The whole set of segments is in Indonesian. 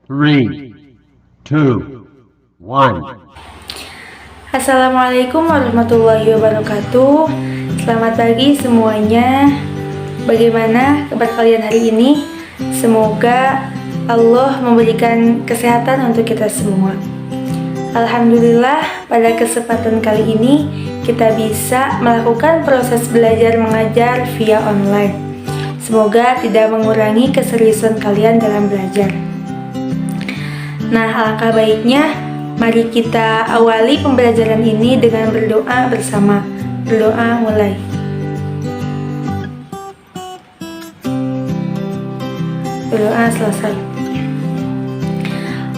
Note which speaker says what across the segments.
Speaker 1: Three, two, one.
Speaker 2: Assalamualaikum warahmatullahi wabarakatuh. Selamat pagi semuanya. Bagaimana kabar kalian hari ini? Semoga Allah memberikan kesehatan untuk kita semua. Alhamdulillah, pada kesempatan kali ini kita bisa melakukan proses belajar mengajar via online. Semoga tidak mengurangi keseriusan kalian dalam belajar. Nah, alangkah baiknya mari kita awali pembelajaran ini dengan berdoa bersama. Berdoa mulai. Berdoa selesai.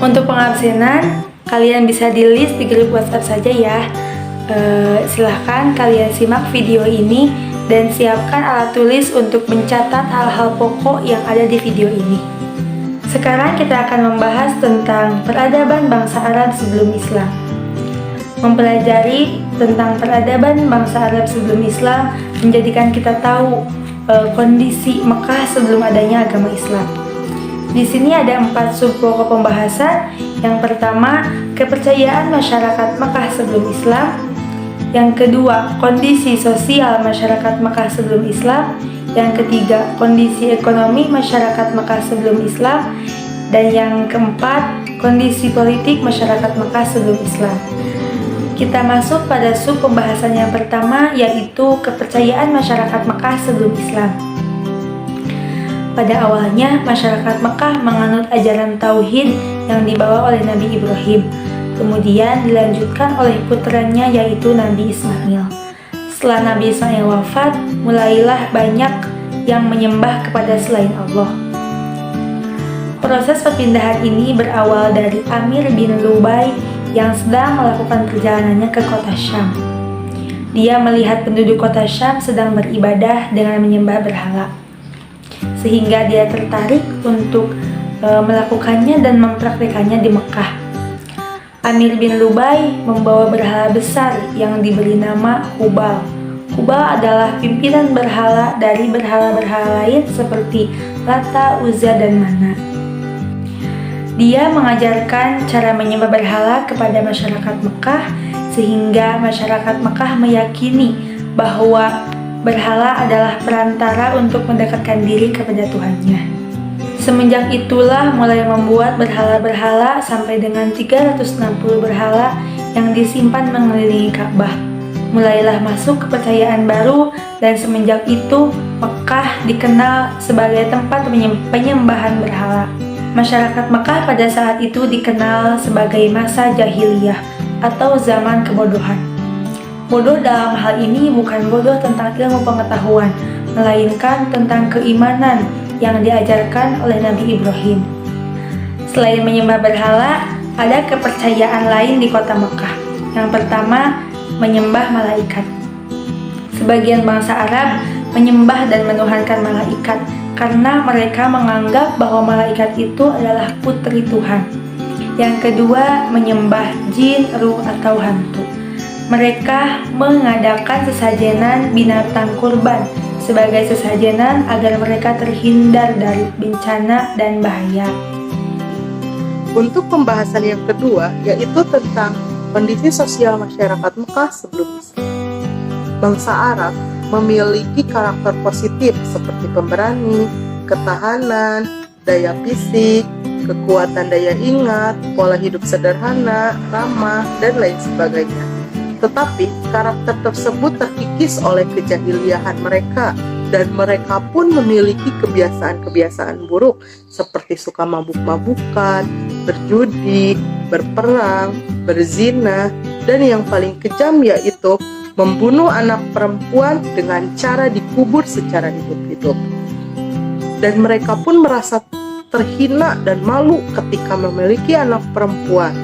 Speaker 2: Untuk pengabsenan, kalian bisa di-list di grup WhatsApp saja ya. Silahkan kalian simak video ini dan siapkan alat tulis untuk mencatat hal-hal pokok yang ada di video ini. Sekarang kita akan membahas tentang peradaban bangsa Arab sebelum Islam. Mempelajari tentang peradaban bangsa Arab sebelum Islam menjadikan kita tahu kondisi Mekah sebelum adanya agama Islam. Di sini ada 4 sub pokok pembahasan. Yang pertama, kepercayaan masyarakat Mekah sebelum Islam. Yang kedua, kondisi sosial masyarakat Mekah sebelum Islam. Yang ketiga, kondisi ekonomi masyarakat Mekah sebelum Islam. Dan yang keempat, kondisi politik masyarakat Mekah sebelum Islam. Kita masuk pada sub pembahasan yang pertama, yaitu kepercayaan masyarakat Mekah sebelum Islam. Pada awalnya, masyarakat Mekah menganut ajaran Tauhid yang dibawa oleh Nabi Ibrahim. Kemudian dilanjutkan oleh putranya, yaitu Nabi Ismail. Setelah Nabi Ismail wafat, mulailah banyak yang menyembah kepada selain Allah. Proses perpindahan ini berawal dari Amir bin Lubai yang sedang melakukan perjalanannya ke kota Syam. Dia melihat penduduk kota Syam sedang beribadah dengan menyembah berhala, sehingga dia tertarik untuk melakukannya dan mempraktikannya di Mekah. Amir bin Lubai membawa berhala besar yang diberi nama Hubal. Hubal adalah pimpinan berhala dari berhala-berhala lain seperti Lata, Uzza, dan Mana. Dia mengajarkan cara menyembah berhala kepada masyarakat Mekah sehingga masyarakat Mekah meyakini bahwa berhala adalah perantara untuk mendekatkan diri kepada Tuhannya. Semenjak itulah mulai membuat berhala-berhala sampai dengan 360 berhala yang disimpan mengelilingi Ka'bah. Mulailah masuk kepercayaan baru dan semenjak itu Mekah dikenal sebagai tempat penyembahan berhala. Masyarakat Mekah pada saat itu dikenal sebagai masa jahiliyah atau zaman kebodohan. Bodoh dalam hal ini bukan bodoh tentang ilmu pengetahuan, melainkan tentang keimanan yang diajarkan oleh Nabi Ibrahim. Selain menyembah berhala, ada kepercayaan lain di kota Mekah. Yang pertama, menyembah malaikat. Sebagian bangsa Arab menyembah dan menuhankan malaikat karena mereka menganggap bahwa malaikat itu adalah putri Tuhan. Yang kedua, menyembah jin, ruh, atau hantu. Mereka mengadakan sesajenan binatang kurban sebagai sesajenan agar mereka terhindar dari bencana dan bahaya.
Speaker 3: Untuk pembahasan yang kedua, yaitu tentang kondisi sosial masyarakat Mekah sebelum Islam. Bangsa Arab memiliki karakter positif seperti pemberani, ketahanan, daya fisik, kekuatan daya ingat, pola hidup sederhana, ramah, dan lain sebagainya. Tetapi karakter tersebut terkikis oleh kejahiliahan mereka dan mereka pun memiliki kebiasaan-kebiasaan buruk seperti suka mabuk-mabukan, berjudi, berperang, berzina, dan yang paling kejam yaitu membunuh anak perempuan dengan cara dikubur secara hidup-hidup. Dan mereka pun merasa terhina dan malu ketika memiliki anak perempuan.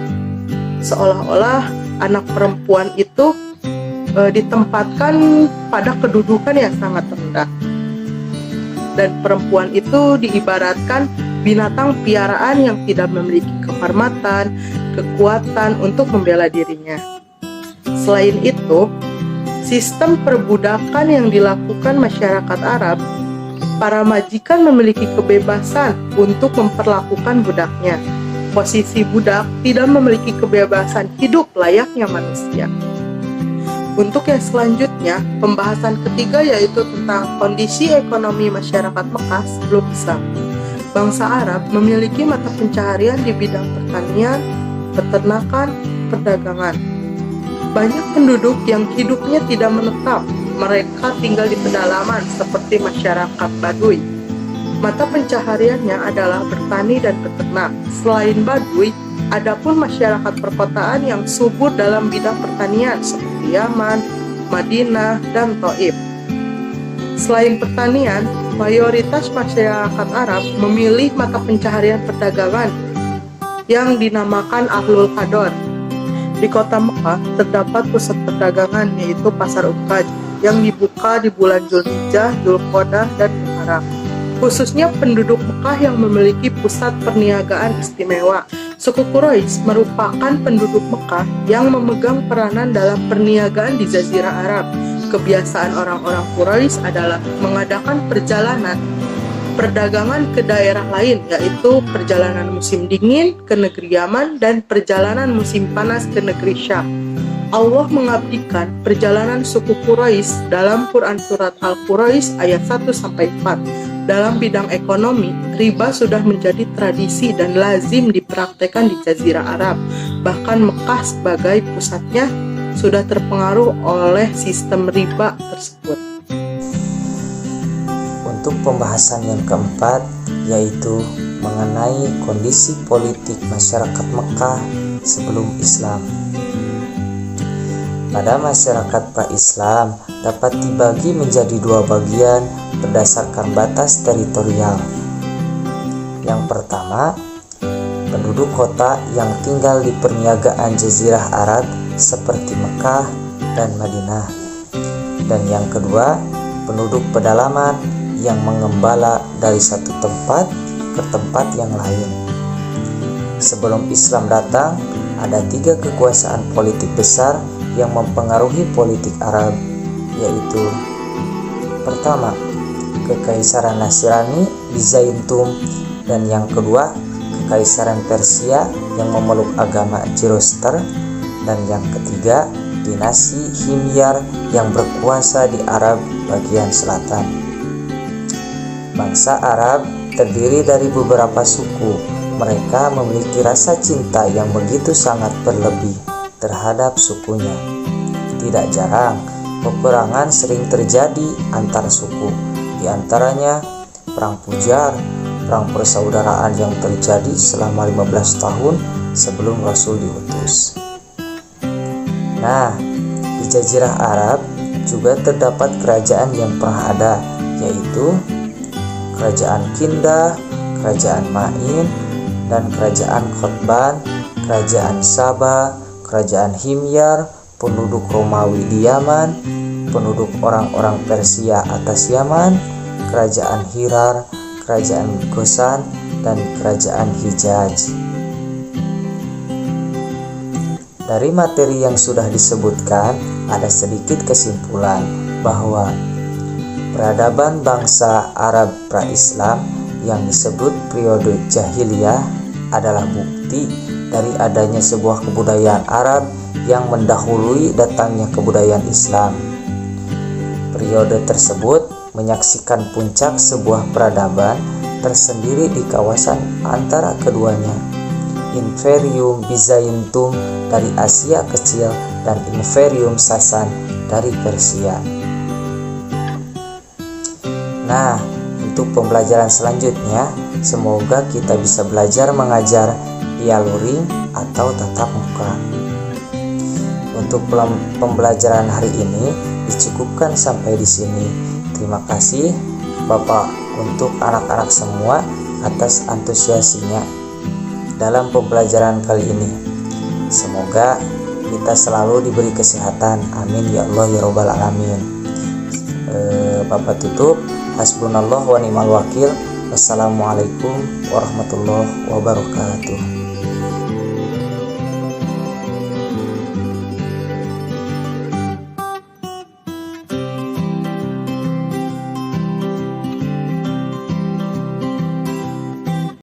Speaker 3: Seolah-olah anak perempuan itu ditempatkan pada kedudukan yang sangat rendah. Dan perempuan itu diibaratkan binatang piaraan yang tidak memiliki kehormatan, kekuatan untuk membela dirinya. Selain itu, sistem perbudakan yang dilakukan masyarakat Arab, para majikan memiliki kebebasan untuk memperlakukan budaknya. posisi budak tidak memiliki kebebasan hidup layaknya manusia. Untuk yang selanjutnya, pembahasan ketiga yaitu tentang kondisi ekonomi masyarakat Mekah sebelum Islam. Bangsa Arab memiliki mata pencaharian di bidang pertanian, peternakan, perdagangan. Banyak penduduk yang hidupnya tidak menetap, mereka tinggal di pedalaman seperti masyarakat Baduy. Mata pencahariannya adalah bertani dan beternak. Selain Baduy, adapun masyarakat perkotaan yang subur dalam bidang pertanian seperti Yaman, Madinah, dan Thaif. Selain pertanian, mayoritas masyarakat Arab memilih mata pencaharian perdagangan yang dinamakan Ahlul Qadar. Di kota Mekah terdapat pusat perdagangan yaitu Pasar Uqad yang dibuka di bulan Zulhijjah, Dzulqa'dah, dan Muharram. Khususnya penduduk Mekah yang memiliki pusat perniagaan istimewa. Suku Quraisy merupakan penduduk Mekah yang memegang peranan dalam perniagaan di Jazirah Arab. Kebiasaan orang-orang Quraisy adalah mengadakan perjalanan perdagangan ke daerah lain, yaitu perjalanan musim dingin ke negeri Yaman dan perjalanan musim panas ke negeri Syam. Allah mengabdikan perjalanan suku Quraisy dalam Quran Surat Al-Quraisy ayat 1-4. Dalam bidang ekonomi, riba sudah menjadi tradisi dan lazim dipraktekkan di Jazirah Arab. Bahkan Mekah sebagai pusatnya sudah terpengaruh oleh sistem riba tersebut.
Speaker 4: Untuk pembahasan yang keempat, yaitu mengenai kondisi politik masyarakat Mekah sebelum Islam. Pada masyarakat pra-Islam dapat dibagi menjadi dua bagian berdasarkan batas teritorial. Yang pertama, penduduk kota yang tinggal di perniagaan Jazirah Arab seperti Mekah dan Madinah. Dan yang kedua, penduduk pedalaman yang mengembala dari satu tempat ke tempat yang lain. Sebelum Islam datang, ada 3 kekuasaan politik besar yang mempengaruhi politik Arab, yaitu pertama, Kekaisaran Nasrani di Zaintum, dan yang kedua, Kekaisaran Persia yang memeluk agama Zoroaster, dan yang ketiga, dinasti Himyar yang berkuasa di Arab bagian selatan. Bangsa Arab terdiri dari beberapa suku. Mereka memiliki rasa cinta yang begitu sangat berlebih terhadap sukunya. Tidak jarang, peperangan sering terjadi antar suku. Di antaranya Perang Pujar, perang persaudaraan yang terjadi selama 15 tahun sebelum Rasul diutus. Nah, di Jazirah Arab juga terdapat kerajaan yang pernah ada, yaitu Kerajaan Kindah, Kerajaan Ma'in, dan Kerajaan Khotban, Kerajaan Saba, Kerajaan Himyar, penduduk Romawi di Yaman, penduduk orang-orang Persia atas Yaman, Kerajaan Hirar, Kerajaan Gosan, dan Kerajaan Hijaz. Dari materi yang sudah disebutkan, ada sedikit kesimpulan bahwa peradaban bangsa Arab pra-Islam yang disebut periode Jahiliyah adalah bukti dari adanya sebuah kebudayaan Arab yang mendahului datangnya kebudayaan Islam. Periode tersebut menyaksikan puncak sebuah peradaban tersendiri di kawasan antara keduanya, Imperium Byzantium dari Asia Kecil dan Imperium Sasan dari Persia. Nah, untuk pembelajaran selanjutnya, semoga kita bisa belajar mengajar via luring atau tatap muka. Untuk pembelajaran hari ini dicukupkan sampai di sini. Terima kasih Bapak untuk anak-anak semua atas antusiasinya dalam pembelajaran kali ini. Semoga kita selalu diberi kesehatan. Amin ya Allah ya Rabbal Alamin. Bapak tutup. Hasbunallah wa ni'mal wakil. Wassalamualaikum warahmatullahi wabarakatuh.